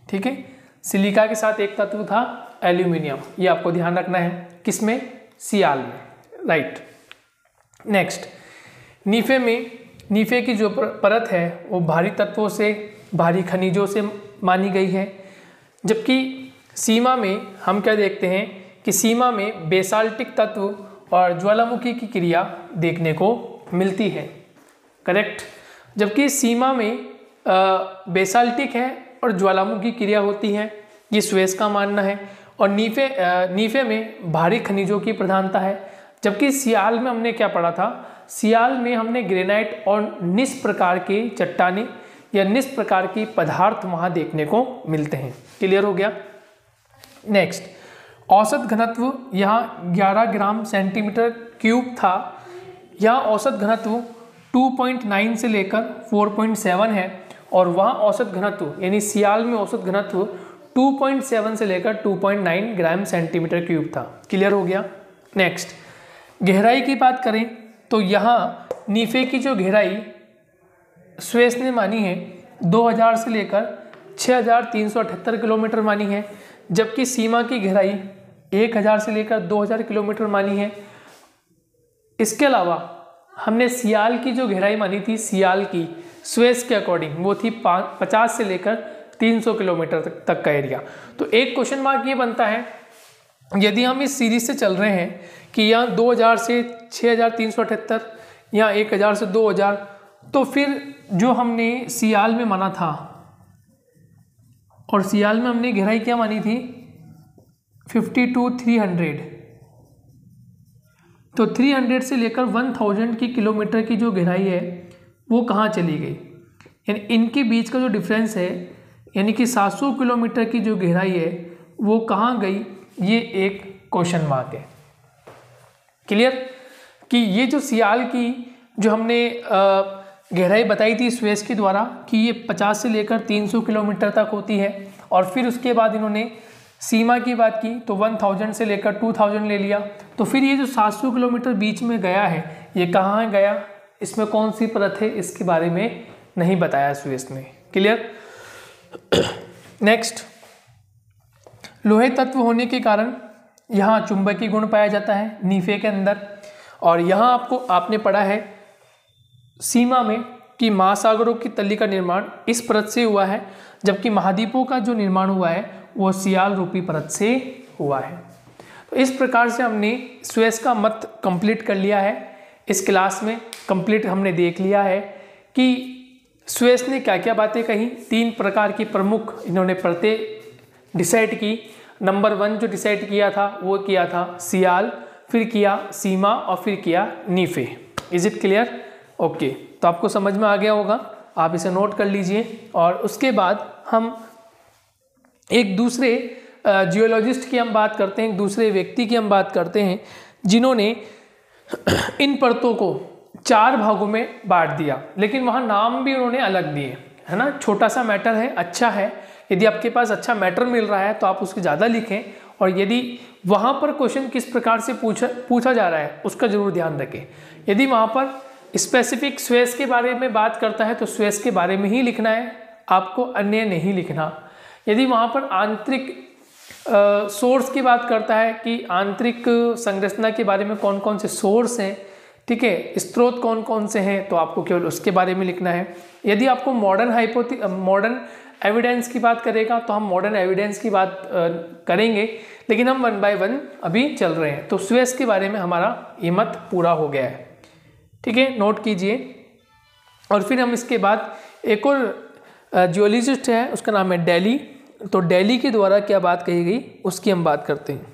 ठीक है, सिलिका के साथ एक तत्व था एल्यूमिनियम, ये आपको ध्यान रखना है। किसमें? सियाल में, राइट। नेक्स्ट, नीफे में, नीफे की जो परत है वो भारी तत्वों से, भारी खनिजों से मानी गई है। जबकि सीमा में हम क्या देखते हैं कि सीमा में बेसाल्टिक तत्व और ज्वालामुखी की क्रिया देखने को मिलती है, करेक्ट। जबकि सीमा में बेसाल्टिक है और ज्वालामुखी क्रिया होती है, ये स्वेस का मानना है। और नीफे में भारी खनिजों की प्रधानता है। जबकि सियाल में हमने क्या पढ़ा था? सियाल में हमने ग्रेनाइट और निस प्रकार के चट्टानें या निस प्रकार की पदार्थ वहाँ देखने को मिलते हैं। क्लियर हो गया? नेक्स्ट, औसत घनत्व यहाँ 11 ग्राम सेंटीमीटर क्यूब था। यहाँ औसत घनत्व 2.9 से लेकर 4.7 है और वहाँ औसत घनत्व यानी सियाल में औसत घनत्व 2.7 से लेकर 2.9 ग्राम सेंटीमीटर क्यूब था। क्लियर हो गया? नेक्स्ट, गहराई की बात करें तो यहाँ नीफे की जो गहराई स्वेस ने मानी है 2000 से लेकर 6378 किलोमीटर मानी है। जबकि सीमा की गहराई 1000 से लेकर 2000 किलोमीटर मानी है। इसके अलावा हमने सियाल की जो गहराई मानी थी, सियाल की स्वेस के अकॉर्डिंग, वो थी 50 से लेकर 300 किलोमीटर तक का एरिया। तो एक क्वेश्चन मार्क ये बनता है, यदि हम इस सीरीज से चल रहे हैं कि यहाँ 2000 से 6378, यहाँ 1000 से 2000, तो फिर जो हमने सियाल में माना था और सियाल में हमने गहराई क्या मानी थी? 50 to 300, तो 300 से लेकर 1000 की किलोमीटर की जो गहराई है वो कहाँ चली गई? यानी इनके बीच का जो डिफरेंस है, यानी कि 700 किलोमीटर की जो गहराई है वो कहाँ गई? ये एक क्वेश्चन मार्क है। क्लियर? कि ये जो सियाल की जो हमने गहराई बताई थी स्वेस के द्वारा कि ये 50 से लेकर 300 किलोमीटर तक होती है, और फिर उसके बाद इन्होंने सीमा की बात की तो 1000 से लेकर 2000 ले लिया। तो फिर ये जो 700 किलोमीटर बीच में गया है, ये कहाँ गया? इसमें कौन सी परत है? इसके बारे में नहीं बताया स्वेस ने। क्लियर? नेक्स्ट, लोहे तत्व होने के कारण यहाँ चुंबकीय गुण पाया जाता है नीफे के अंदर। और यहाँ आपने पढ़ा है सीमा में कि महासागरों की तली का निर्माण इस परत से हुआ है, जबकि महाद्वीपों का जो निर्माण हुआ है वो सियाल रूपी परत से हुआ है। तो इस प्रकार से हमने स्वेस का मत कंप्लीट कर लिया है। इस क्लास में कंप्लीट हमने देख लिया है कि स्वेस ने क्या क्या बातें कही। 3 प्रकार की प्रमुख इन्होंने परतें डिसाइड की। नंबर 1 जो डिसाइड किया था वो किया था सियाल, फिर किया सीमा और फिर किया नीफे। Is it clear? ओके, तो आपको समझ में आ गया होगा, आप इसे नोट कर लीजिए। और उसके बाद हम एक दूसरे जियोलॉजिस्ट की हम बात करते हैं, एक दूसरे व्यक्ति की हम बात करते हैं जिन्होंने इन परतों को 4 भागों में बांट दिया, लेकिन वहाँ नाम भी उन्होंने अलग दिए, है ना। छोटा सा मैटर है, अच्छा है। यदि आपके पास अच्छा मैटर मिल रहा है तो आप उसके ज़्यादा लिखें, और यदि वहाँ पर क्वेश्चन किस प्रकार से पूछा जा रहा है उसका जरूर ध्यान रखें। यदि वहाँ पर स्पेसिफिक स्वेस के बारे में बात करता है तो स्वेस के बारे में ही लिखना है, आपको अन्य नहीं लिखना। यदि वहाँ पर आंतरिक सोर्स की बात करता है कि आंतरिक संरचना के बारे में कौन कौन से सोर्स हैं, ठीक है, स्रोत कौन कौन से हैं, तो आपको केवल उसके बारे में लिखना है। यदि आपको मॉडर्न एविडेंस की बात करेगा तो हम मॉडर्न एविडेंस की बात करेंगे, लेकिन हम 1 by 1 अभी चल रहे हैं। तो स्वेस के बारे में हमारा ये मत पूरा हो गया है, ठीक है, नोट कीजिए। और फिर हम इसके बाद एक और जियोलॉजिस्ट है, उसका नाम है डेली। तो डेली के द्वारा क्या बात कही गई उसकी हम बात करते हैं।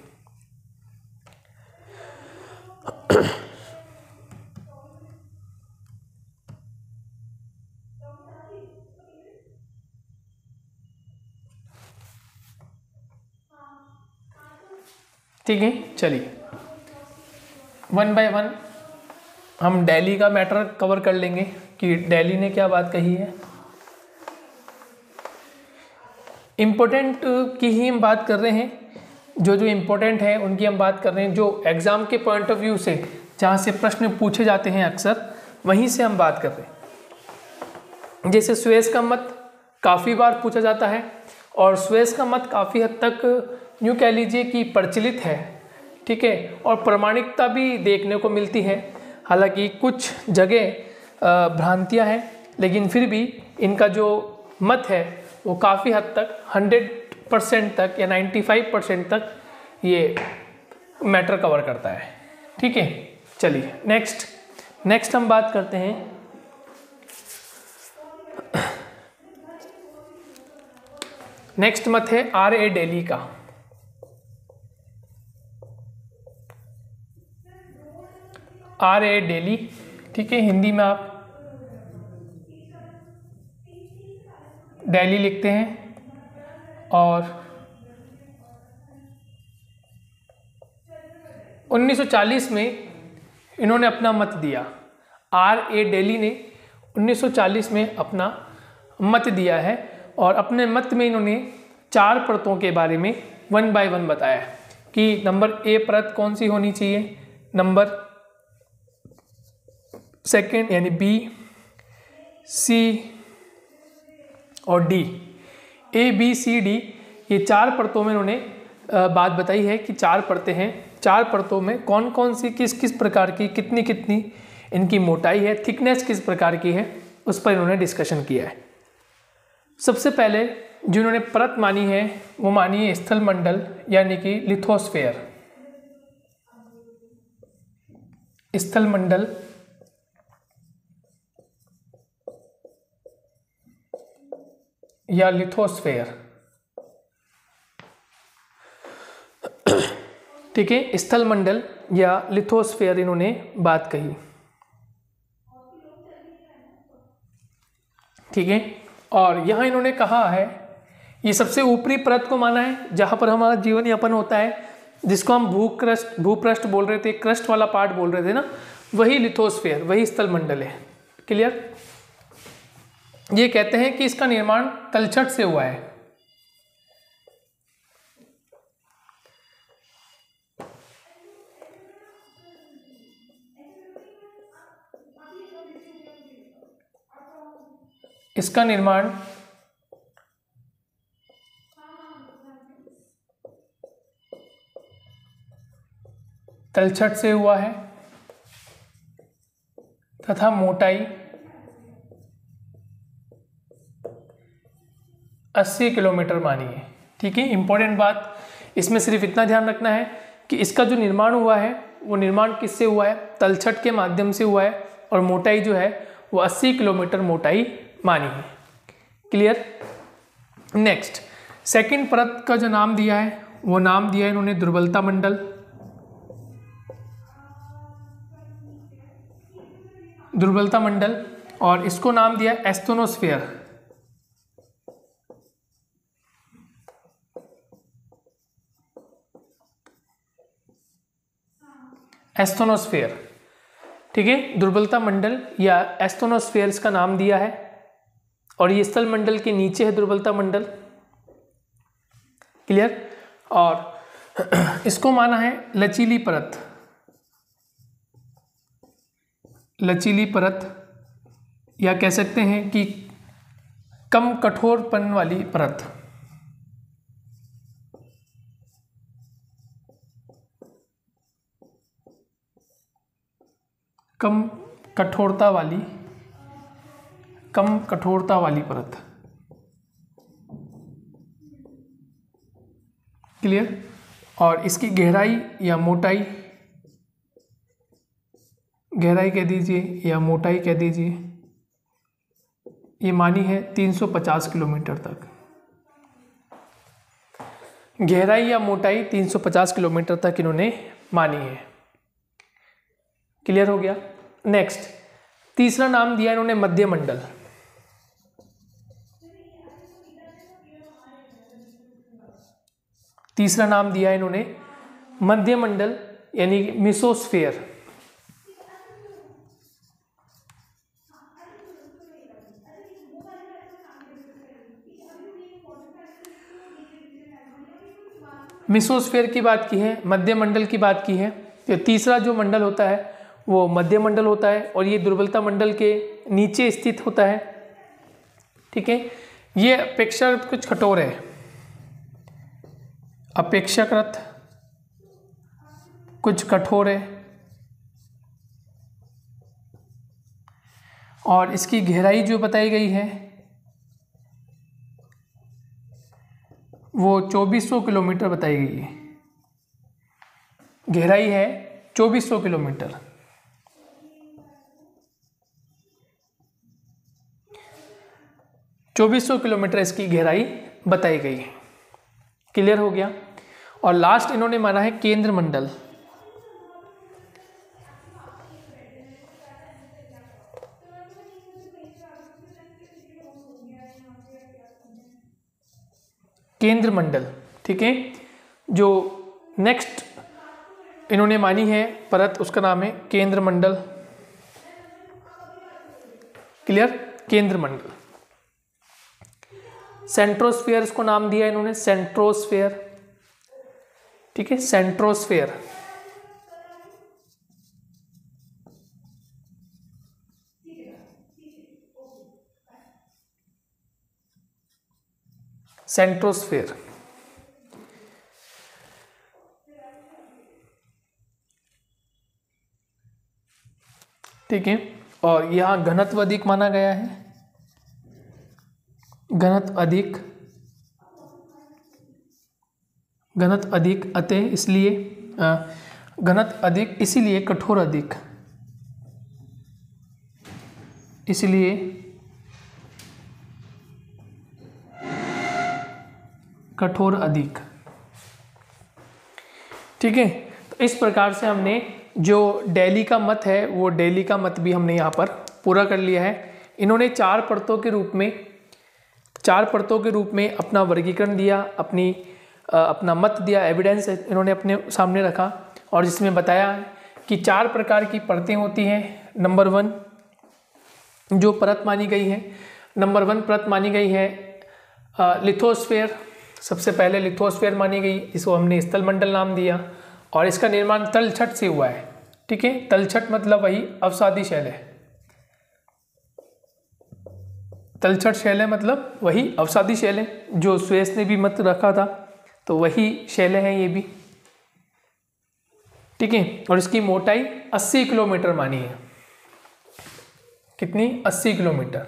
ठीक है, चलिए वन बाय वन हम दिल्ली का मैटर कवर कर लेंगे कि दिल्ली ने क्या बात कही है। इम्पोर्टेंट की ही हम बात कर रहे हैं, जो जो इम्पोर्टेंट है उनकी हम बात कर रहे हैं, जो एग्ज़ाम के पॉइंट ऑफ व्यू से जहाँ से प्रश्न पूछे जाते हैं अक्सर वहीं से हम बात कर रहे हैं। जैसे सुएज़ का मत काफ़ी बार पूछा जाता है और सुएज़ का मत काफ़ी हद तक यूँ कह लीजिए कि प्रचलित है, ठीक है, और प्रामाणिकता भी देखने को मिलती है। हालांकि कुछ जगह भ्रांतियाँ हैं, लेकिन फिर भी इनका जो मत है वो काफ़ी हद तक 100% तक या 95% तक ये मैटर कवर करता है, ठीक है। चलिए नेक्स्ट हम बात करते हैं नेक्स्ट मत है R.A. डेली का। R.A. डेली, ठीक है, हिंदी में आप दिल्ली लिखते हैं। और 1940 में इन्होंने अपना मत दिया। R.A. डेली ने 1940 में अपना मत दिया है और अपने मत में इन्होंने 4 परतों के बारे में वन बाय वन बताया कि नंबर A परत कौन सी होनी चाहिए, नंबर सेकंड यानी B, C और D, A B C D, ये 4 परतों में इन्होंने बात बताई है कि 4 परतें हैं। 4 परतों में कौन कौन सी किस किस प्रकार की कितनी कितनी इनकी मोटाई है, थिकनेस किस प्रकार की है, उस पर इन्होंने डिस्कशन किया है। सबसे पहले जो इन्होंने परत मानी है वो मानी है स्थल मंडल यानी कि लिथोस्फेयर। स्थल मंडल या लिथोस्फेयर, ठीक है, स्थल मंडल या लिथोस्फेयर इन्होंने बात कही, ठीक है। और यहाँ इन्होंने कहा है ये सबसे ऊपरी परत को माना है जहाँ पर हमारा जीवन यापन होता है, जिसको हम भूपृष्ठ बोल रहे थे, क्रस्ट वाला पार्ट बोल रहे थे ना, वही लिथोस्फेयर, वही स्थल मंडल है। क्लियर? ये कहते हैं कि इसका निर्माण तलछट से हुआ है। इसका निर्माण तलछट से हुआ है तथा मोटाई 80 किलोमीटर मानी है, ठीक है। इंपॉर्टेंट बात इसमें सिर्फ इतना ध्यान रखना है कि इसका जो निर्माण हुआ है वो निर्माण किससे हुआ है, तलछट के माध्यम से हुआ है और मोटाई जो है वो 80 किलोमीटर मोटाई मानी है। क्लियर? नेक्स्ट सेकंड परत का जो नाम दिया है वो नाम दिया है इन्होंने दुर्बलता मंडल। दुर्बलता मंडल, और इसको नाम दिया एस्थोनोस्फेयर। एस्थोनोस्फेयर, ठीक है, दुर्बलता मंडल या एस्थोनोस्फेयर इसका नाम दिया है और ये स्थल मंडल के नीचे है दुर्बलता मंडल। क्लियर? और इसको माना है लचीली परत। लचीली परत या कह सकते हैं कि कम कठोरपन वाली परत। कम कठोरता वाली परत। क्लियर? और इसकी गहराई या मोटाई, गहराई कह दीजिए या मोटाई कह दीजिए, ये मानी है 350 किलोमीटर तक। गहराई या मोटाई 350 किलोमीटर तक इन्होंने मानी है। क्लियर हो गया? नेक्स्ट तीसरा नाम दिया इन्होंने मध्य मंडल। तीसरा नाम दिया इन्होंने मध्य मंडल यानी मिसोस्फेयर। मिसोस्फेयर की बात की है, मध्य मंडल की बात की है। तो तीसरा जो मंडल होता है वो मध्य मंडल होता है और ये दुर्बलता मंडल के नीचे स्थित होता है। ठीक है, ये अपेक्षाकृत कुछ कठोर है, अपेक्षाकृत कुछ कठोर है और इसकी गहराई जो बताई गई है वो 2400 किलोमीटर बताई गई है। गहराई है 2400 किलोमीटर। किलोमीटर इसकी गहराई बताई गई है। क्लियर हो गया। और लास्ट इन्होंने माना है केंद्र मंडल। केंद्र मंडल, ठीक है। जो नेक्स्ट इन्होंने मानी है परत उसका नाम है केंद्र मंडल। क्लियर, केंद्र मंडल। सेंट्रोस्फेयर इसको नाम दिया इन्होंने, सेंट्रोस्फेयर। ठीक है, सेंट्रोस्फेयर। सेंट्रोस्फेयर। ठीक है, और यहां घनत्व अधिक माना गया है, घनत्व अधिक, घनत्व अधिक अतः इसलिए घनत्व अधिक इसीलिए कठोर अधिक, इसलिए कठोर अधिक। ठीक है, तो इस प्रकार से हमने जो डेली का मत है वो डेली का मत भी हमने यहाँ पर पूरा कर लिया है। इन्होंने चार परतों के रूप में अपना वर्गीकरण दिया, अपना मत दिया, एविडेंस इन्होंने अपने सामने रखा और जिसमें बताया कि चार प्रकार की परतें होती हैं। नंबर 1 जो परत मानी गई है, नंबर 1 परत मानी गई है लिथोस्फेयर। सबसे पहले लिथोस्फेयर मानी गई, इसको हमने स्थल मंडल नाम दिया और इसका निर्माण तलछट से हुआ है। ठीक है, तलछट मतलब वही अवसादी शैल है, तलछट शैल है मतलब वही अवसादी शैल है जो सुयस ने भी मत रखा था, तो वही शैलें हैं ये भी। ठीक है, और इसकी मोटाई 80 किलोमीटर मानी है। कितनी? 80 किलोमीटर।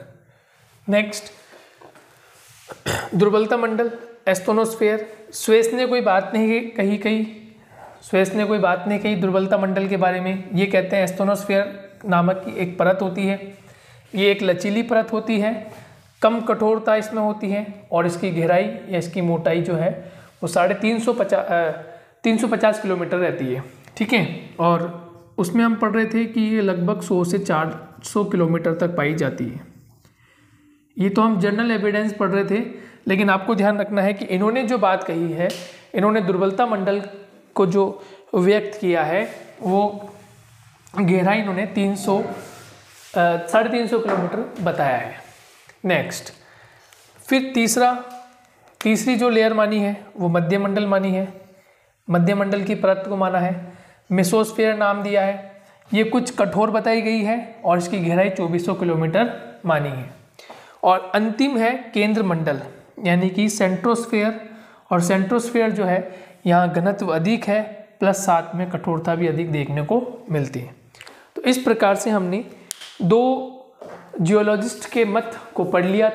नेक्स्ट दुर्बलता मंडल एस्थोनोस्फेयर। सुयस ने कोई बात नहीं कही, सुयस ने कोई बात नहीं कही दुर्बलता मंडल के बारे में। ये कहते हैं एस्थोनोस्फेयर नामक की एक परत होती है, ये एक लचीली परत होती है, कम कठोरता इसमें होती है और इसकी गहराई या इसकी मोटाई जो है वो 350 किलोमीटर रहती है। ठीक है, और उसमें हम पढ़ रहे थे कि ये लगभग 100 से 400 किलोमीटर तक पाई जाती है। ये तो हम जनरल एविडेंस पढ़ रहे थे, लेकिन आपको ध्यान रखना है कि इन्होंने जो बात कही है, इन्होंने दुर्बलता मंडल को जो व्यक्त किया है वो गहराई इन्होंने 350 किलोमीटर बताया है। नेक्स्ट फिर तीसरी जो लेयर मानी है वो मध्य मंडल मानी है। मध्य मंडल की परत को माना है, मेसोस्फेयर नाम दिया है। ये कुछ कठोर बताई गई है और इसकी गहराई 2400 किलोमीटर मानी है। और अंतिम है केंद्र मंडल यानी कि सेंट्रोस्फेयर। और सेंट्रोस्फेयर जो है यहाँ घनत्व अधिक है प्लस साथ में कठोरता भी अधिक देखने को मिलती है। तो इस प्रकार से हमने 2 जियोलॉजिस्ट के मत को पढ़ लिया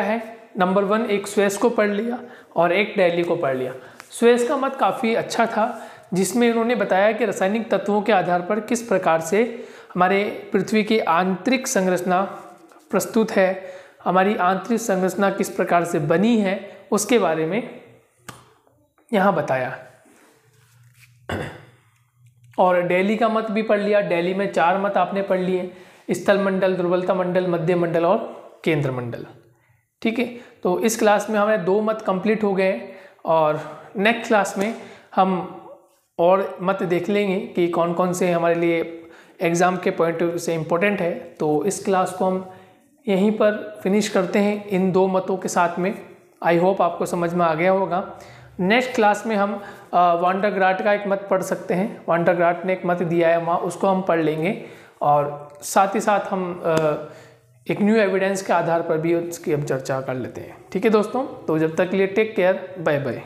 है। नंबर 1 एक सुयस को पढ़ लिया और एक डेली को पढ़ लिया। सुयस का मत काफ़ी अच्छा था, जिसमें उन्होंने बताया कि रासायनिक तत्वों के आधार पर किस प्रकार से हमारे पृथ्वी की आंतरिक संरचना प्रस्तुत है, हमारी आंतरिक संरचना किस प्रकार से बनी है, उसके बारे में यहाँ बताया। और डेली का मत भी पढ़ लिया। डेली में 4 मत आपने पढ़ लिए, स्थल मंडल, दुर्बलता मंडल, मध्य मंडल और केंद्र मंडल। ठीक है, तो इस क्लास में हमारे 2 मत कंप्लीट हो गए और नेक्स्ट क्लास में हम और मत देख लेंगे कि कौन कौन से हमारे लिए एग्ज़ाम के पॉइंट ऑफ व्यू से इम्पोर्टेंट है। तो इस क्लास को हम यहीं पर फिनिश करते हैं इन 2 मतों के साथ में। आई होप आपको समझ में आ गया होगा। नेक्स्ट क्लास में हम वान डर ग्राट का एक मत पढ़ सकते हैं। वान डर ग्राट ने एक मत दिया है वहाँ, उसको हम पढ़ लेंगे और साथ ही साथ हम एक न्यू एविडेंस के आधार पर भी उसकी हम चर्चा कर लेते हैं। ठीक है दोस्तों, तो जब तक के लिए टेक केयर, बाय बाय।